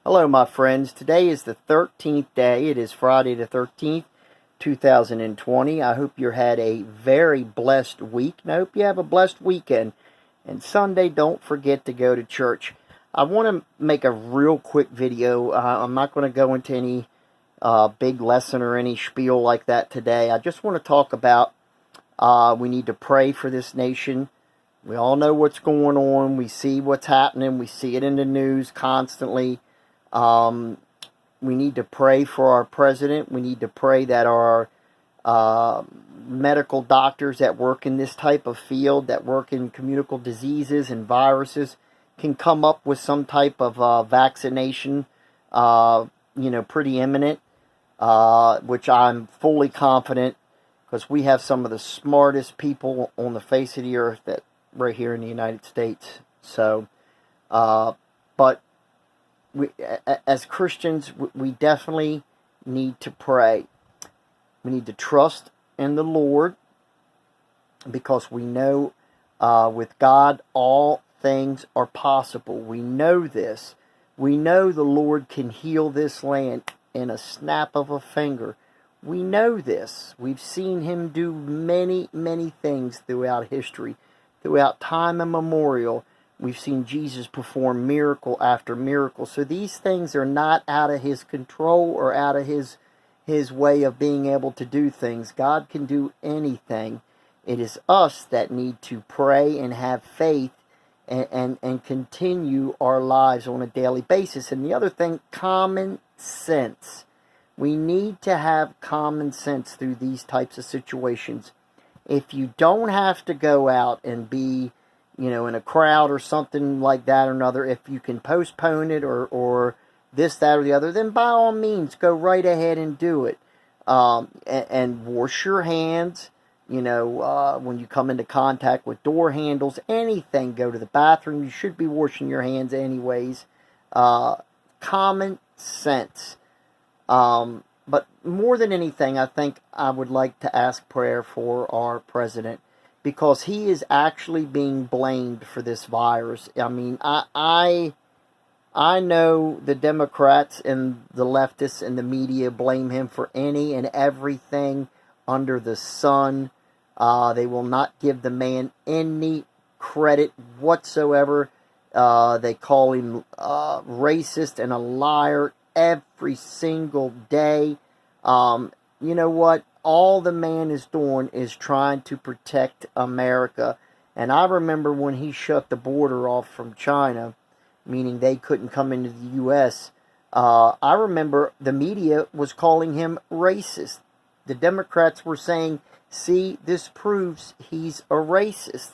Hello, my friends. Today is the 13th day. It is Friday the 13th, 2020. I hope you had a very blessed week, and I hope you have a blessed weekend. And Sunday, don't forget to go to church. I want to make a real quick video. I'm not going to go into any big lesson or any spiel like that today. I just want to talk about we need to pray for this nation. We all know what's going on. We see what's happening. We see it in the news constantly. We need to pray for our president. We need to pray that our medical doctors that work in this type of field, that work in communicable diseases and viruses, can come up with some type of vaccination, pretty imminent, which I'm fully confident, because we have some of the smartest people on the face of the earth that right here in the United States. So, but we, as Christians, we definitely need to pray. We need to trust in the Lord, because we know with God all things are possible. We know this. We know the Lord can heal this land in a snap of a finger. We know this. We've seen Him do many, many things throughout history, throughout time immemorial. We've seen Jesus perform miracle after miracle. So these things are not out of His control or out of His way of being able to do things. God can do anything. It is us that need to pray and have faith and continue our lives on a daily basis. And the other thing, common sense. We need to have common sense through these types of situations. If you don't have to go out and be, in a crowd or something like that or another, if you can postpone it or this, that, or the other, then by all means, go right ahead and do it. And wash your hands, when you come into contact with door handles, anything, go to the bathroom, you should be washing your hands anyways. Common sense. But more than anything, I think I would like to ask prayer for our president, because he is actually being blamed for this virus. I mean, I know the Democrats and the leftists and the media blame him for any and everything under the sun. They will not give the man any credit whatsoever. They call him racist and a liar every single day. You know what? All the man is doing is trying to protect America. And I remember when he shut the border off from China, meaning they couldn't come into the U.S., I remember the media was calling him racist. The Democrats were saying, see, this proves he's a racist.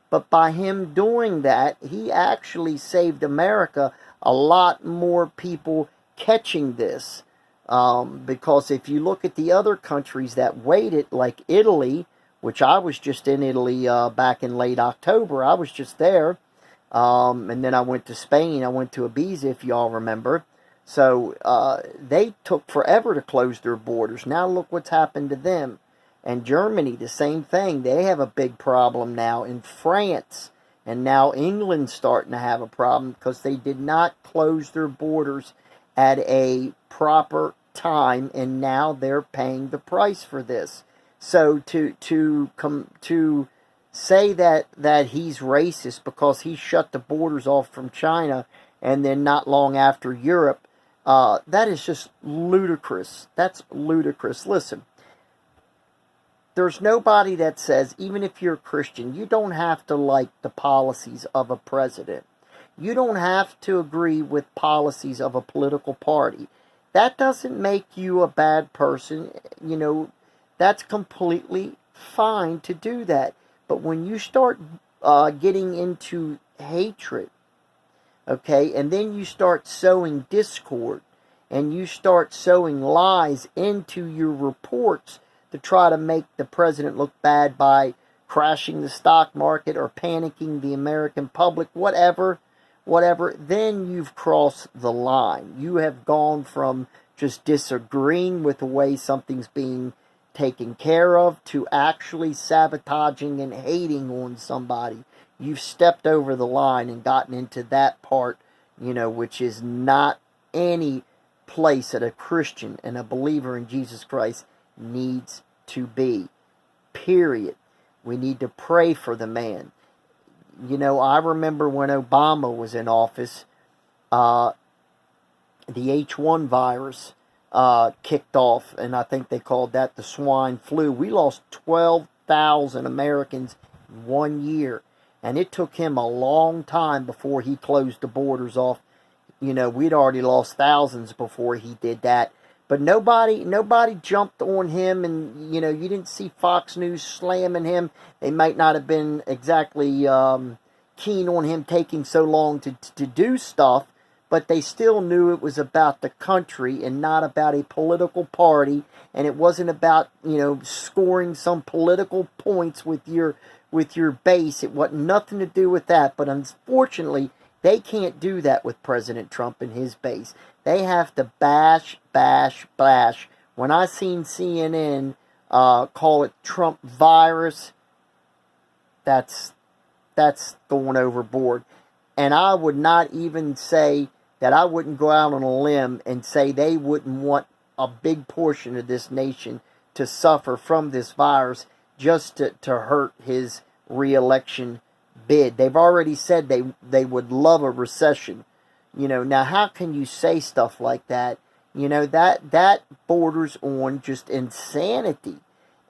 But by him doing that, he actually saved America a lot more people catching this. Because if you look at the other countries that waited, like Italy, which I was just in Italy back in late October, I was just there, and then I went to Spain, I went to Ibiza, if y'all remember. So they took forever to close their borders. Now look what's happened to them. And Germany, the same thing. They have a big problem now. In France, and now England's starting to have a problem because they did not close their borders at a proper time, and now they're paying the price for this. So to say that he's racist because he shut the borders off from China, and then not long after Europe, that is just ludicrous. That's ludicrous. Listen, there's nobody that says, even if you're a Christian, you don't have to like the policies of a president. You don't have to agree with policies of a political party. That doesn't make you a bad person. That's completely fine to do that. But when you start getting into hatred, okay, and then you start sowing discord, and you start sowing lies into your reports to try to make the president look bad by crashing the stock market or panicking the American public, whatever, then you've crossed the line. You have gone from just disagreeing with the way something's being taken care of to actually sabotaging and hating on somebody. You've stepped over the line and gotten into that part, which is not any place that a Christian and a believer in Jesus Christ needs to be. Period. We need to pray for the man. You know, I remember when Obama was in office, the H1 virus kicked off, and I think they called that the swine flu. We lost 12,000 Americans in 1 year, and it took him a long time before he closed the borders off. You know, we'd already lost thousands before he did that. But nobody jumped on him, and, you know, you didn't see Fox News slamming him. They might not have been exactly keen on him taking so long to do stuff, but they still knew it was about the country and not about a political party, and it wasn't about, you know, scoring some political points with your base. It wasn't nothing to do with that. But unfortunately, they can't do that with President Trump and his base. They have to bash, bash, bash. When I seen CNN call it Trump virus, that's going overboard. And I would not even say that I wouldn't go out on a limb and say they wouldn't want a big portion of this nation to suffer from this virus just to hurt his re-election bid. They've already said they would love a recession. You know, now how can you say stuff like that? You know, that borders on just insanity.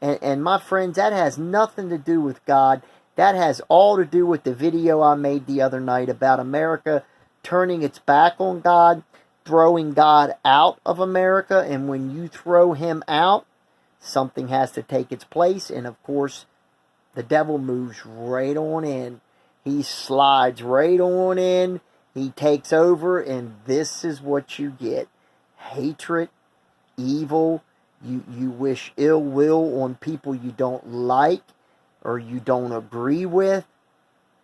And my friends, that has nothing to do with God. That has all to do with the video I made the other night about America turning its back on God, throwing God out of America. And when you throw him out, something has to take its place. And of course, the devil moves right on in. He slides right on in. He takes over, and this is what you get. Hatred, evil. You wish ill will on people you don't like or you don't agree with.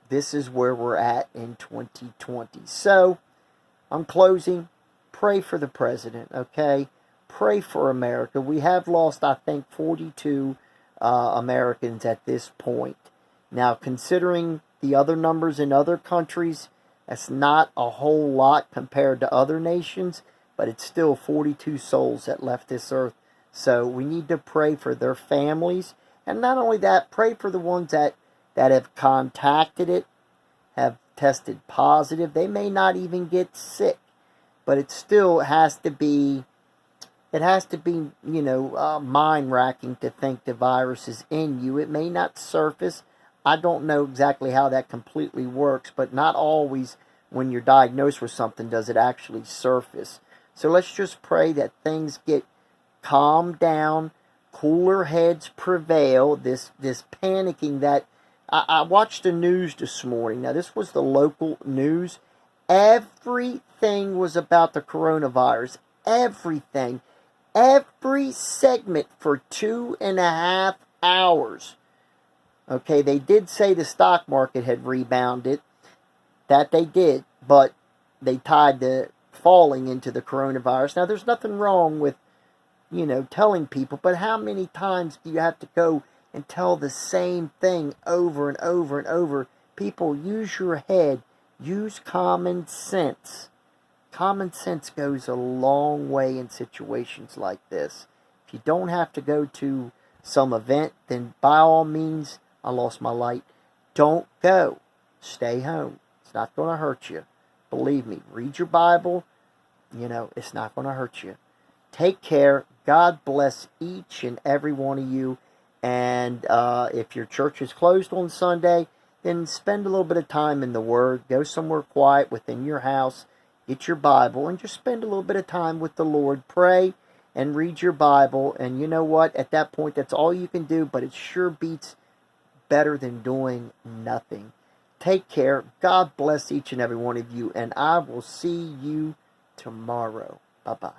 This is where we're at in 2020. So, I'm closing. Pray for the president, okay? Pray for America. We have lost, I think, 42 Americans at this point. Now, considering the other numbers in other countries, that's not a whole lot compared to other nations, but it's still 42 souls that left this earth. So we need to pray for their families. And not only that, pray for the ones that have contacted it, have tested positive. They may not even get sick, but it still has to be, you know, mind-racking to think the virus is in you. It may not surface. I don't know exactly how that completely works, but not always when you're diagnosed with something does it actually surface. So let's just pray that things get calmed down, cooler heads prevail. This panicking that I watched the news this morning. Now, this was the local news. Everything was about the coronavirus. Everything. Every segment for 2.5 hours. Okay, they did say the stock market had rebounded. That they did, but they tied the falling into the coronavirus. Now, there's nothing wrong with, you know, telling people, but how many times do you have to go and tell the same thing over and over and over? People, use your head. Use common sense. Common sense goes a long way in situations like this. If you don't have to go to some event, then by all means, I lost my light. Don't go. Stay home. It's not going to hurt you. Believe me. Read your Bible. You know, it's not going to hurt you. Take care. God bless each and every one of you. And if your church is closed on Sunday, then spend a little bit of time in the Word. Go somewhere quiet within your house. Get your Bible and just spend a little bit of time with the Lord. Pray and read your Bible. And you know what? At that point, that's all you can do. But it sure beats better than doing nothing. Take care. God bless each and every one of you. And I will see you tomorrow. Bye-bye.